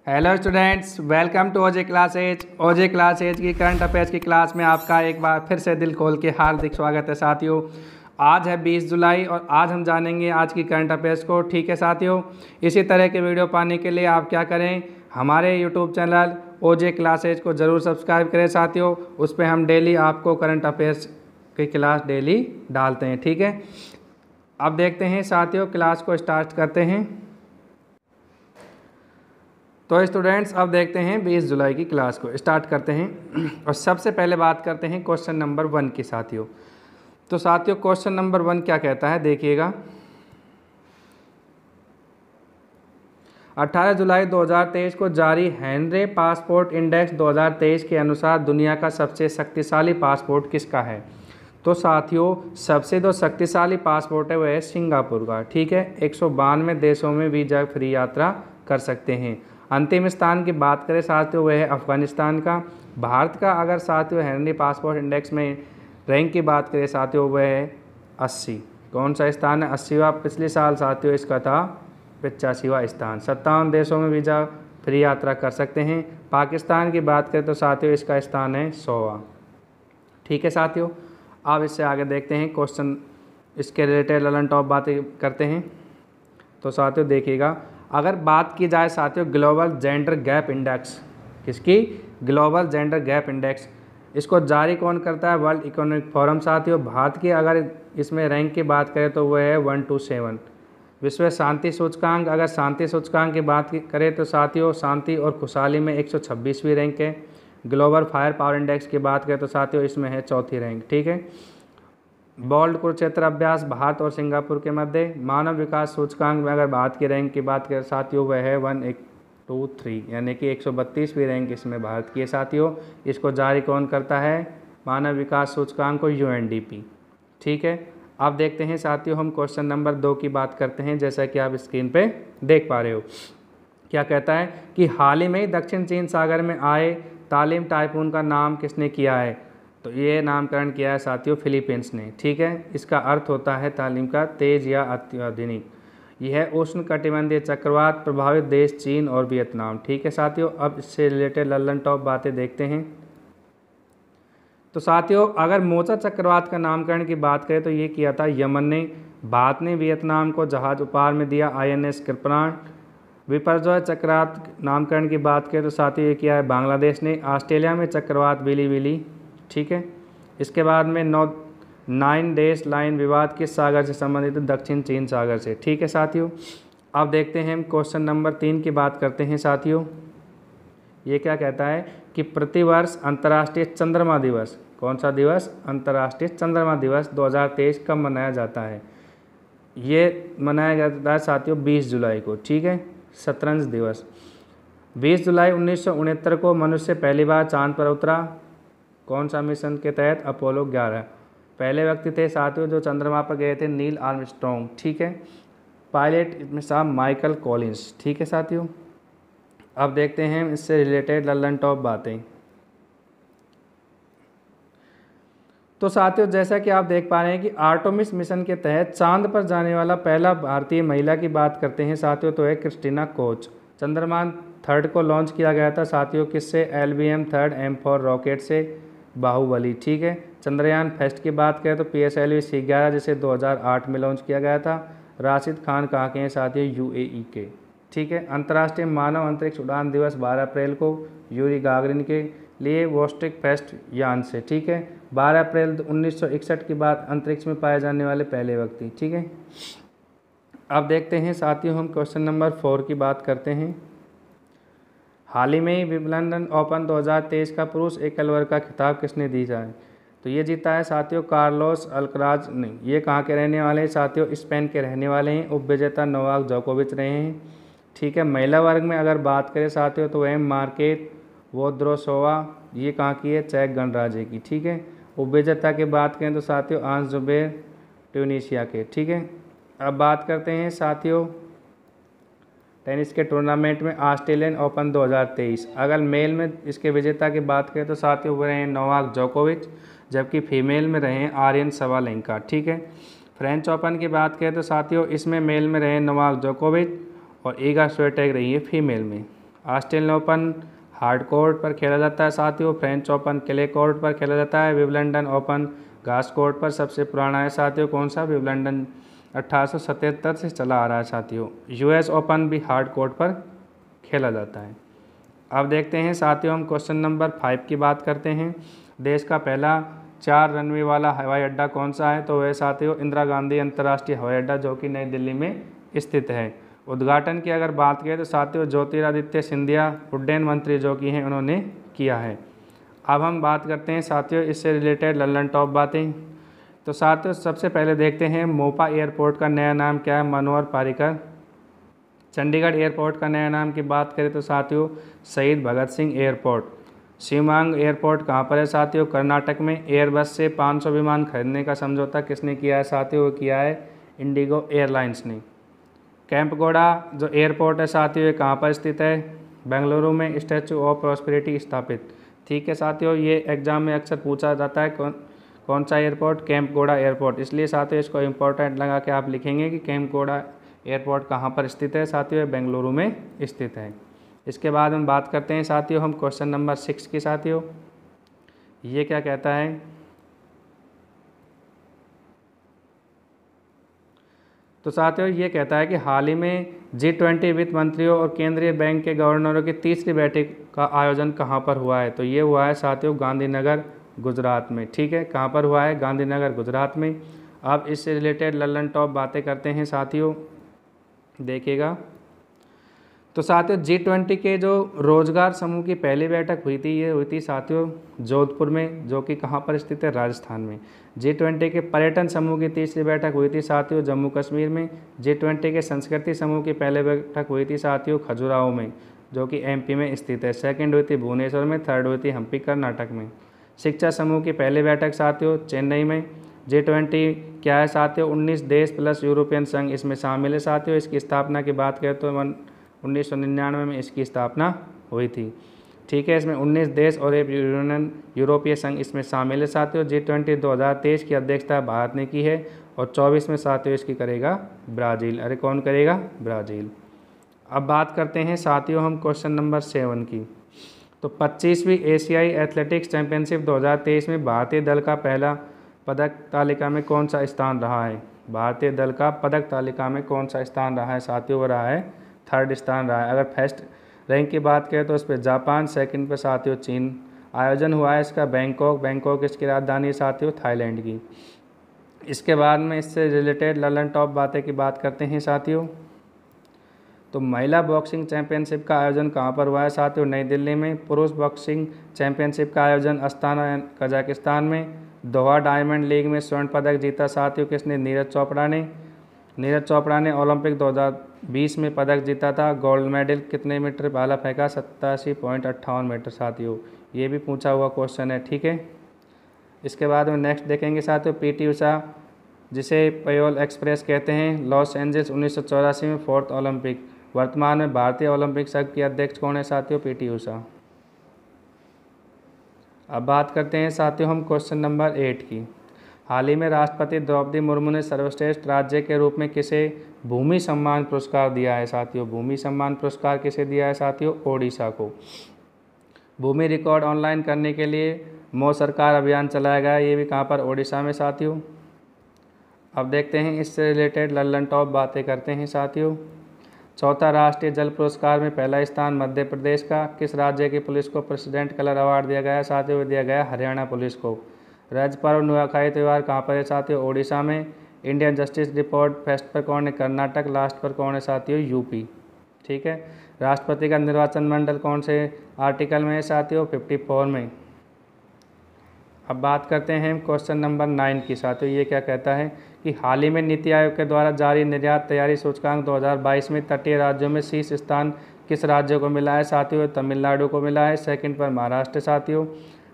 Hello students, welcome to ओजे classes. ओजे classes की करंट अफेयर्स की क्लास में आपका एक बार फिर से दिल खोल के हार्दिक स्वागत है साथियों। आज है 20 जुलाई और आज हम जानेंगे आज की करंट अफेयर्स को। ठीक है साथियों, इसी तरह के वीडियो पाने के लिए आप क्या करें, हमारे यूट्यूब चैनल ओजे क्लासेज को ज़रूर सब्सक्राइब करें साथियों। उस पर हम डेली आपको करंट अफेयर्स की क्लास डेली डालते हैं। ठीक है, अब देखते हैं साथियों, क्लास को स्टार्ट करते हैं। तो स्टूडेंट्स अब देखते हैं 20 जुलाई की क्लास को स्टार्ट करते हैं और सबसे पहले बात करते हैं क्वेश्चन नंबर 1 की साथियों। तो साथियों क्वेश्चन नंबर 1 क्या कहता है, देखिएगा। 18 जुलाई 2023 को जारी हेनरी पासपोर्ट इंडेक्स 2023 के अनुसार दुनिया का सबसे शक्तिशाली पासपोर्ट किसका है। तो साथियों सबसे जो शक्तिशाली पासपोर्ट है वह है सिंगापुर का। ठीक है, 192 देशों में वीज़ा फ्री यात्रा कर सकते हैं। अंतिम स्थान की बात करें साथियों वह है अफगानिस्तान का। भारत का अगर साथियों हेनरी पासपोर्ट इंडेक्स में रैंक की बात करें साथियों वह है 80। कौन सा स्थान है, 80वां। पिछले साल साथियों इसका था 85वां स्थान। 57 देशों में वीज़ा फ्री यात्रा कर सकते हैं। पाकिस्तान की बात करें तो साथियों इसका स्थान है 100वां। ठीक है साथियों, अब इससे आगे देखते हैं क्वेश्चन, इसके रिलेटेड ललन टॉप बातें करते हैं। तो साथियों देखिएगा, अगर बात की जाए साथियों ग्लोबल जेंडर गैप इंडेक्स, किसकी, ग्लोबल जेंडर गैप इंडेक्स, इसको जारी कौन करता है, वर्ल्ड इकोनॉमिक फोरम साथियों। भारत की अगर इसमें रैंक की बात करें तो वह है 127। विश्व शांति सूचकांक, अगर शांति सूचकांक की बात करें तो साथियों शांति और खुशहाली में 126वीं रैंक है। ग्लोबल फायर पावर इंडेक्स की बात करें तो साथियों इसमें है 4थी रैंक। ठीक है, बोल्ड कुरुक्षेत्र अभ्यास भारत और सिंगापुर के मध्य। मानव विकास सूचकांक में अगर भारत की रैंक की बात करें साथियों वह है 123, यानी कि 132वीं रैंक इसमें भारत की है साथियों। इसको जारी कौन करता है, मानव विकास सूचकांक को UNDP। ठीक है, अब देखते हैं साथियों हम क्वेश्चन नंबर 2 की बात करते हैं। जैसा कि आप स्क्रीन पे देख पा रहे हो, क्या कहता है कि हाल ही में दक्षिण चीन सागर में आए तालीम टाइफून का नाम किसने किया है। तो ये नामकरण किया है साथियों फिलीपींस ने। ठीक है, इसका अर्थ होता है तालीम का तेज या अत्याधुनिक। यह उष्ण कटिबंधीय चक्रवात प्रभावित देश चीन और वियतनाम। ठीक है साथियों, अब इससे रिलेटेड लल्लन टॉप बातें देखते हैं। तो साथियों अगर मोचा चक्रवात का नामकरण की बात करें तो ये किया था यमन ने। भारत ने वियतनाम को जहाज उपहार में दिया INS कृपणान। विपर्जय चक्रवात नामकरण की बात करें तो साथियों ये किया है बांग्लादेश ने। ऑस्ट्रेलिया में चक्रवात बिली बिली। ठीक है, इसके बाद में 9 डेज लाइन विवाद किस सागर से संबंधित है, दक्षिण चीन सागर से। ठीक है साथियों, अब देखते हैं हम क्वेश्चन नंबर 3 की बात करते हैं साथियों। ये क्या कहता है कि प्रतिवर्ष अंतर्राष्ट्रीय चंद्रमा दिवस, कौन सा दिवस, अंतर्राष्ट्रीय चंद्रमा दिवस 2023 कब मनाया जाता है। ये मनाया जाता है साथियों 20 जुलाई को। ठीक है, शतरंज दिवस। 20 जुलाई 1969 को मनुष्य पहली बार चांद पर उतरा। कौन सा मिशन के तहत, अपोलो 11। पहले व्यक्ति थे साथियों जो चंद्रमा पर गए थे, नील आर्मस्ट्रॉन्ग। ठीक है, पायलट इसमें साहब माइकल कॉलिंस। ठीक है साथियों, अब देखते हैं इससे रिलेटेड लल्लन टॉप बातें। तो साथियों जैसा कि आप देख पा रहे हैं कि आर्टेमिस मिशन के तहत चांद पर जाने वाला पहला भारतीय महिला की बात करते हैं साथियों तो है क्रिस्टीना कोच। चंद्रयान 3 को लॉन्च किया गया था साथियों किससे, LBM 3 M4 रॉकेट से, बाहुबली। ठीक है, चंद्रयान फर्स्ट की बात करें तो PSLV C11 जिसे 2008 में लॉन्च किया गया था। राशिद खान कहाँ के हैं साथियों, UAE के। ठीक है, अंतर्राष्ट्रीय मानव अंतरिक्ष उड़ान दिवस 12 अप्रैल को यूरी गागरिन के लिए वोस्टिक फेस्ट यान से। ठीक है, 12 अप्रैल 1961 के बाद अंतरिक्ष में पाए जाने वाले पहले व्यक्ति। ठीक है, अब देखते हैं साथियों हम क्वेश्चन नंबर 4 की बात करते हैं। हाल ही में विंबलडन ओपन 2023 का पुरुष एकल वर्ग का खिताब किसने जीता है। तो ये जीता है साथियों कार्लोस अल्कराज ने। ये कहाँ के रहने वाले हैं साथियों, स्पेन के रहने वाले हैं। उपविजेता नोवाक जोकोविच रहे हैं। ठीक है, महिला वर्ग में अगर बात करें साथियों तो वह मार्केट वोद्रोसोवा, ये कहाँ की है, चेक गणराज्य की। ठीक है, उपविजेता की बात करें तो साथियों आंस जुबेर ट्यूनीशिया के। ठीक है, अब बात करते हैं साथियों टेनिस के टूर्नामेंट में ऑस्ट्रेलियन ओपन 2023। अगर मेल में इसके विजेता की बात करें तो साथियों वो रहे हैं नोवाक जोकोविच, जबकि फीमेल में रहे हैं आर्यन सवालेंका। ठीक है, फ्रेंच ओपन की बात करें तो साथियों इसमें मेल में रहे नोवाक जोकोविच और ईगा स्विएटेक रही है फीमेल में। ऑस्ट्रेलियन ओपन हार्ड कोर्ट पर खेला जाता है साथियों। फ्रेंच ओपन क्ले कोर्ट पर खेला जाता है। विंबलडन ओपन घास कोर्ट पर सबसे पुराना है साथियों। कौन सा? विंबलडन 1877 से चला आ रहा है साथियों। यूएस ओपन भी हार्ड कोर्ट पर खेला जाता है। अब देखते हैं साथियों, हम क्वेश्चन नंबर 5 की बात करते हैं। देश का पहला 4 रनवे वाला हवाई अड्डा कौन सा है? तो वह साथियों इंदिरा गांधी अंतर्राष्ट्रीय हवाई अड्डा, जो कि नई दिल्ली में स्थित है। उद्घाटन की अगर बात करें तो साथियों ज्योतिरादित्य सिंधिया उड्डयन मंत्री जो कि हैं उन्होंने किया है। अब हम बात करते हैं साथियों इससे रिलेटेड लल्लन टॉप बातें। तो साथियों सबसे पहले देखते हैं मोपा एयरपोर्ट का नया नाम क्या है? मनोहर पारिकर। चंडीगढ़ एयरपोर्ट का नया नाम की बात करें तो साथियों शहीद भगत सिंह एयरपोर्ट। शिवमांग एयरपोर्ट कहाँ पर है साथियों? कर्नाटक में। एयरबस से 500 विमान खरीदने का समझौता किसने किया है साथियों? वो किया है इंडिगो एयरलाइंस ने। कैंपगोड़ा जो एयरपोर्ट है साथियों ये कहाँ पर स्थित है? बेंगलुरु में स्टैचू ऑफ प्रॉस्पेरिटी स्थापित। ठीक है साथियों, ये एग्जाम में अक्सर पूछा जाता है कौन सा एयरपोर्ट? कैंपगोड़ा एयरपोर्ट। इसलिए साथियों इसको इम्पोर्टेंट लगा के आप लिखेंगे कि कैंपगोड़ा एयरपोर्ट कहाँ पर स्थित है साथियों? बेंगलुरु में स्थित है। इसके बाद हम बात करते हैं साथियों हम क्वेश्चन नंबर 6 की साथियों। ये क्या कहता है? तो साथियों ये कहता है कि हाल ही में G20 वित्त मंत्रियों और केंद्रीय बैंक के गवर्नरों की तीसरी बैठक का आयोजन कहाँ पर हुआ है? तो ये हुआ है साथियों गांधीनगर गुजरात में। ठीक है, कहाँ पर हुआ है? गांधीनगर गुजरात में। अब इससे रिलेटेड लल्लन टॉप बातें करते हैं साथियों, देखिएगा। तो साथियों G20 के जो रोजगार समूह की पहली बैठक हुई थी, ये हुई थी साथियों जोधपुर में, जो कि कहाँ पर स्थित है? राजस्थान में। G20 के पर्यटन समूह की तीसरी बैठक हुई थी साथियों जम्मू कश्मीर में। G20 के संस्कृति समूह की पहली बैठक हुई थी साथियों खजुराहो में, जो कि MP में स्थित है। सेकंड हुई थी भुवनेश्वर में। थर्ड हुई थी हम्पी कर्नाटक में। शिक्षा समूह की पहली बैठक साथियों चेन्नई में। G20 क्या है साथियों? 19 देश प्लस यूरोपियन संघ इसमें शामिल है साथियों। इसकी स्थापना की बात करें तो 1999 में इसकी स्थापना हुई थी। ठीक है, इसमें 19 देश और एक यूरोपीय संघ इसमें शामिल है साथियों। G20 2023 की अध्यक्षता भारत ने की है और 24 में साथियों इसकी करेगा ब्राज़ील। अरे कौन करेगा? ब्राज़ील। अब बात करते हैं साथियों हम क्वेश्चन नंबर 7 की। तो 25वीं एशियाई एथलेटिक्स चैंपियनशिप 2023 में भारतीय दल का पहला पदक तालिका में कौन सा स्थान रहा है? भारतीय दल का पदक तालिका में कौन सा स्थान रहा है साथियों? वो रहा है 3rd स्थान रहा है। अगर फर्स्ट रैंक की बात करें तो उस पर जापान, सेकंड पर साथियों चीन। आयोजन हुआ है इसका बैंकॉक इसकी राजधानी साथियों थाईलैंड की। इसके बाद में इससे रिलेटेड लल्लन टॉप बातें की बात करते हैं साथियों। तो महिला बॉक्सिंग चैंपियनशिप का आयोजन कहाँ पर हुआ है साथियों? नई दिल्ली में। पुरुष बॉक्सिंग चैंपियनशिप का आयोजन अस्ताना कजाकिस्तान में। दोहा डायमंड लीग में स्वर्ण पदक जीता साथियों किसने? नीरज चोपड़ा ने ओलंपिक 2020 में पदक जीता था। गोल्ड मेडल कितने मीटर भाला फेंका? 87.58 मीटर साथियों। ये भी पूछा हुआ क्वेश्चन है। ठीक है, इसके बाद में नेक्स्ट देखेंगे साथियों PT उषा, जिसे पयोल एक्सप्रेस कहते हैं। लॉस एंजल्स 1984 में 4th ओलंपिक। वर्तमान में भारतीय ओलंपिक संघ के अध्यक्ष कौन है साथियों? PT उषा। अब बात करते हैं साथियों हम क्वेश्चन नंबर 8 की। हाल ही में राष्ट्रपति द्रौपदी मुर्मू ने सर्वश्रेष्ठ राज्य के रूप में किसे भूमि सम्मान पुरस्कार दिया है साथियों? भूमि सम्मान पुरस्कार किसे दिया है साथियों? ओडिशा को। भूमि रिकॉर्ड ऑनलाइन करने के लिए मो सरकार अभियान चलाया गया, ये भी कहाँ पर? ओडिशा में साथियों। अब देखते हैं इससे रिलेटेड लल्लन टॉप बातें करते हैं साथियों। चौथा राष्ट्रीय जल पुरस्कार में पहला स्थान मध्य प्रदेश का। किस राज्य की पुलिस को प्रेसिडेंट कलर अवार्ड दिया गया साथियों? दिया गया हरियाणा पुलिस को। राज्य पर्व नुआखाई त्यौहार कहाँ पर है साथियों? ओडिशा में। इंडियन जस्टिस रिपोर्ट फर्स्ट पर कौन है? कर्नाटक। लास्ट पर कौन है साथियों? यूपी। ठीक है, राष्ट्रपति का निर्वाचन मंडल कौन से आर्टिकल में है साथियों? 54 में। अब बात करते हैं क्वेश्चन नंबर 9 की साथियों। ये क्या कहता है कि हाल ही में नीति आयोग के द्वारा जारी निर्यात तैयारी सूचकांक 2022 में तटीय राज्यों में शीर्ष स्थान किस राज्य को मिला है साथियों? तमिलनाडु को मिला है। सेकंड पर महाराष्ट्र साथियों।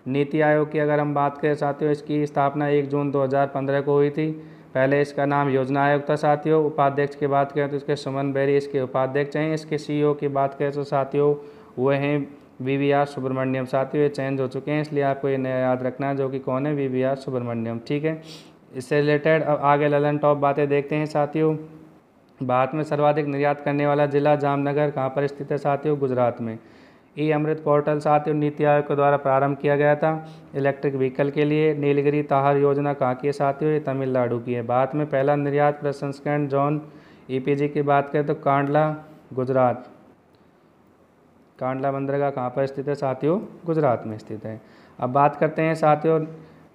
नीति आयोग की अगर हम बात करें साथियों, इसकी स्थापना 1 जून 2015 को हुई थी। पहले इसका नाम योजना आयोग था साथियों। उपाध्यक्ष की बात करें तो इसके सुमन बेरी इसके उपाध्यक्ष हैं। इसके CEO की बात करें तो साथियों वो हैं VVR सुब्रमण्यम साथियों। ये चेंज हो चुके हैं, इसलिए आपको ये नया याद रखना है, जो कि कौन है? VVR सुब्रमण्यम। ठीक है, इससे रिलेटेड अब आगे लल्लन टॉप बातें देखते हैं साथियों। भारत में सर्वाधिक निर्यात करने वाला जिला जामनगर कहाँ पर स्थित है साथियों? गुजरात में। ई अमृत पोर्टल साथियों नीति आयोग के द्वारा प्रारंभ किया गया था इलेक्ट्रिक व्हीकल के लिए। नीलगिरी ताहर योजना कहाँ की है साथियों? ये तमिलनाडु की है। भारत में पहला निर्यात प्रसंस्करण जोन ईपीजी की बात करें तो कांडला गुजरात। कांडला बंदरगाह कहाँ पर स्थित है साथियों? गुजरात में स्थित है। अब बात करते हैं साथियों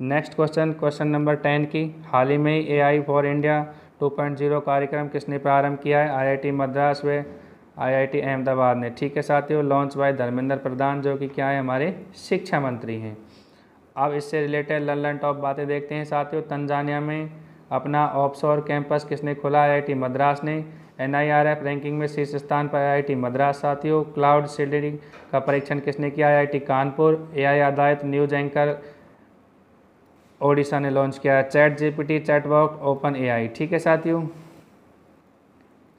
नेक्स्ट क्वेश्चन नंबर 10 की। हाल ही में AI फॉर इंडिया 2.0 कार्यक्रम किसने प्रारंभ किया है? IIT मद्रास व IIT अहमदाबाद ने। ठीक है साथियों, लॉन्च बाय धर्मेंद्र प्रधान जो कि क्या है? हमारे शिक्षा मंत्री हैं। अब इससे रिलेटेड लर्न टॉप बातें देखते हैं साथियों। तंजानिया में अपना ऑफशोर कैंपस किसने खोला? IIT मद्रास ने। NIRF रैंकिंग में शीर्ष स्थान पर IIT मद्रास साथियों। क्लाउड सीडिंग का परीक्षण किसने किया? IIT कानपुर। AI आधारित न्यूज एंकर ओडिशा ने लॉन्च किया है। ChatGPT chatbot OpenAI। ठीक है साथियों,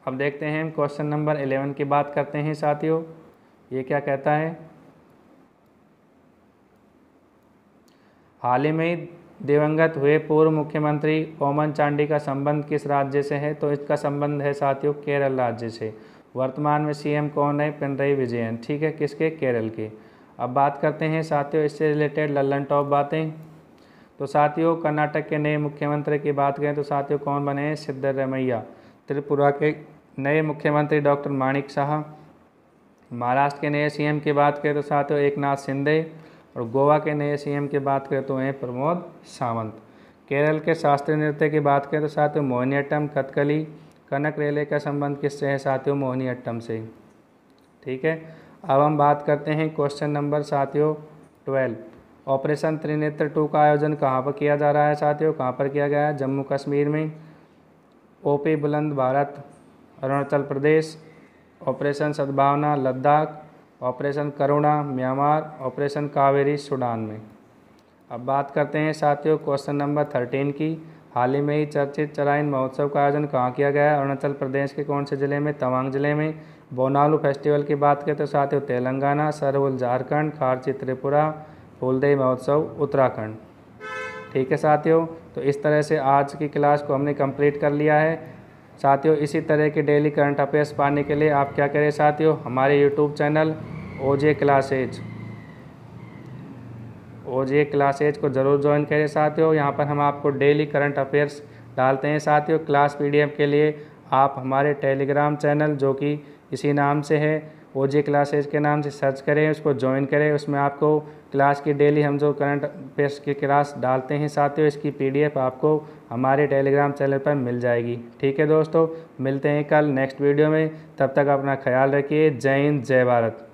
अब देखते हैं क्वेश्चन नंबर 11 की बात करते हैं साथियों। ये क्या कहता है? हाल ही में दिवंगत हुए पूर्व मुख्यमंत्री ओमन चांडी का संबंध किस राज्य से है? तो इसका संबंध है साथियों केरल राज्य से। वर्तमान में CM कौन है? पिनरई विजयन। ठीक है, किसके? केरल के। अब बात करते हैं साथियों इससे रिलेटेड लल्लन टॉप बातें। तो साथियों कर्नाटक के नए मुख्यमंत्री की बात करें तो साथियों कौन बने हैं? सिद्धरमैया। त्रिपुरा के नए मुख्यमंत्री डॉक्टर माणिक साहा। महाराष्ट्र के नए CM की बात करें तो साथियों एकनाथ शिंदे। और गोवा के नए CM की बात करें तो हैं प्रमोद सावंत। केरल के शास्त्रीय नृत्य की बात करें तो साथियों मोहिनीअट्टम, कथकली। कनक रेले का संबंध किससे है साथियों? मोहिनीअट्टम से। ठीक है, अब हम बात करते हैं क्वेश्चन नंबर साथियों 12। ऑपरेशन त्रिनेत्र 2 का आयोजन कहाँ पर किया जा रहा है साथियों? कहाँ पर किया गया है? जम्मू कश्मीर में। OP बुलंद भारत अरुणाचल प्रदेश। ऑपरेशन सद्भावना लद्दाख। ऑपरेशन करुणा म्यांमार। ऑपरेशन कावेरी सूडान में। अब बात करते हैं साथियों क्वेश्चन नंबर 13 की। हाल ही में ही चर्चित चराइन महोत्सव का आयोजन कहाँ किया गया है? अरुणाचल प्रदेश के कौन से जिले में? तवांग जिले में। बोनालू फेस्टिवल की बात करें तो साथियों तेलंगाना। सरहुल झारखंड। खारची त्रिपुरा। फूलदेई महोत्सव उत्तराखंड। ठीक है साथियों, तो इस तरह से आज की क्लास को हमने कंप्लीट कर लिया है साथियों। इसी तरह के डेली करंट अफेयर्स पाने के लिए आप क्या करें साथियों? हमारे यूट्यूब चैनल OJ क्लासेज को ज़रूर ज्वाइन करें साथियों। यहाँ पर हम आपको डेली करंट अफेयर्स डालते हैं साथियों। क्लास PDF के लिए आप हमारे टेलीग्राम चैनल जो कि इसी नाम से है OJ क्लासेज के नाम से सर्च करें, उसको ज्वाइन करें। उसमें आपको क्लास की डेली हम जो करंट अफेयर्स की क्लास डालते हैं साथियों इसकी PDF आपको हमारे टेलीग्राम चैनल पर मिल जाएगी। ठीक है दोस्तों, मिलते हैं कल नेक्स्ट वीडियो में। तब तक अपना ख्याल रखिए। जय हिंद, जय भारत।